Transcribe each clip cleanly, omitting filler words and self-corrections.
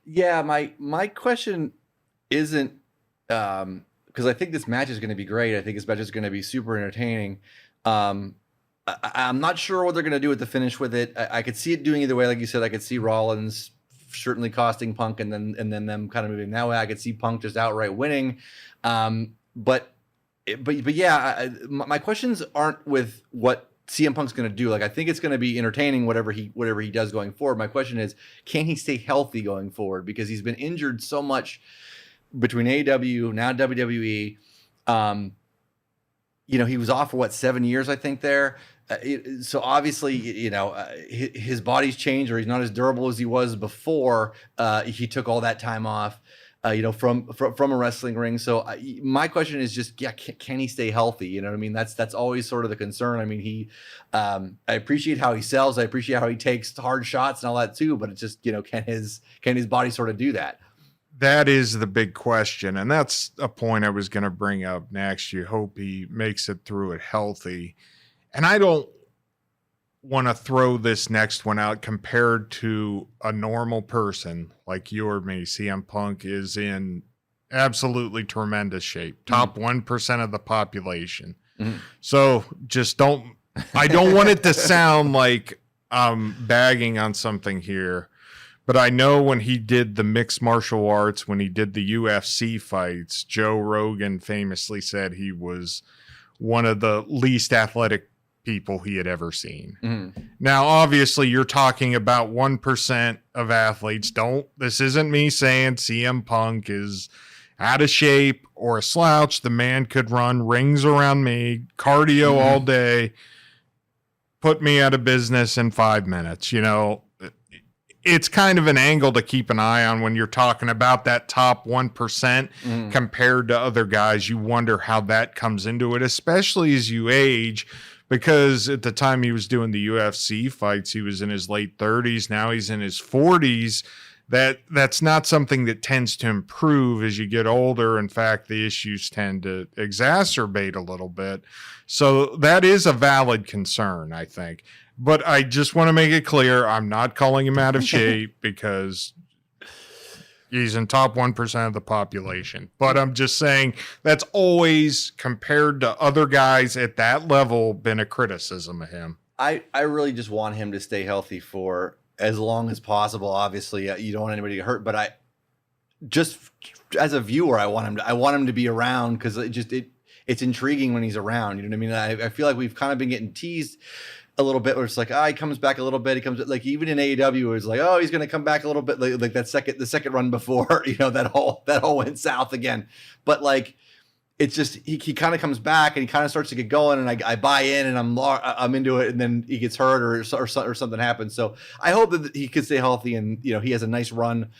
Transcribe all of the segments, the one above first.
Yeah, my question isn't because I think this match is going to be great. I think this match is going to be super entertaining. Um, I'm not sure what they're going to do with the finish with it. I could see it doing either way. Like you said, I could see Rollins certainly costing Punk, and then them kind of moving that way. I could see Punk just outright winning. But yeah, my questions aren't with what CM Punk's going to do. Like, I think it's going to be entertaining, whatever he does going forward. My question is, can he stay healthy going forward? Because he's been injured so much between AEW, now WWE. He was off for what, 7 years, I think there. So obviously, his body's changed, or he's not as durable as he was before. He took all that time off, from a wrestling ring. So my question is just, yeah, can he stay healthy? You know what I mean? That's always sort of the concern. I mean, I appreciate how he sells. I appreciate how he takes hard shots and all that too. But it's just, can his body sort of do that? That is the big question. And that's a point I was going to bring up next. You hope he makes it through it healthy. And I don't want to throw this next one out compared to a normal person like you or me. CM Punk is in absolutely tremendous shape, top 1% of the population. Mm-hmm. So just I don't want it to sound like I'm bagging on something here. But I know when he did the mixed martial arts, when he did the UFC fights, Joe Rogan famously said he was one of the least athletic people he had ever seen. Mm-hmm. Now, obviously, you're talking about 1% of athletes. This isn't me saying CM Punk is out of shape or a slouch. The man could run rings around me, cardio all day, put me out of business in 5 minutes, It's kind of an angle to keep an eye on when you're talking about that top 1% compared to other guys. You wonder how that comes into it, especially as you age, because at the time he was doing the UFC fights, he was in his late 30s. Now he's in his 40s. That's not something that tends to improve as you get older. In fact, the issues tend to exacerbate a little bit. So that is a valid concern, I think. But I just want to make it clear, I'm not calling him out of shape because he's in top 1% of the population. But I'm just saying that's always, compared to other guys at that level, been a criticism of him. I really just want him to stay healthy for as long as possible. Obviously, you don't want anybody to get hurt, but just as a viewer, I want him to be around, because it's intriguing when he's around. You know what I mean? I feel like we've kind of been getting teased a little bit, where it's like, he comes back a little bit. He comes, like, even in AEW, it's like, he's going to come back a little bit, like the second run before, that whole went south again. But like, it's just, he kind of comes back and he kind of starts to get going, and I buy in, and I'm into it, and then he gets hurt or something happens. So I hope that he could stay healthy, and he has a nice run,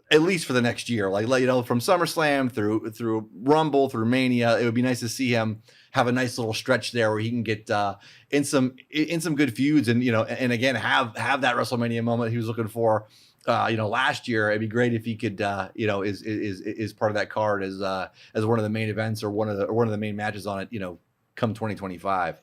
at least for the next year, like from SummerSlam through Rumble through Mania. It would be nice to see him have a nice little stretch there where he can get in some good feuds, and and again have that WrestleMania moment he was looking for last year. It'd be great if he could is part of that card as one of the main events, or one of the main matches on it, come 2025.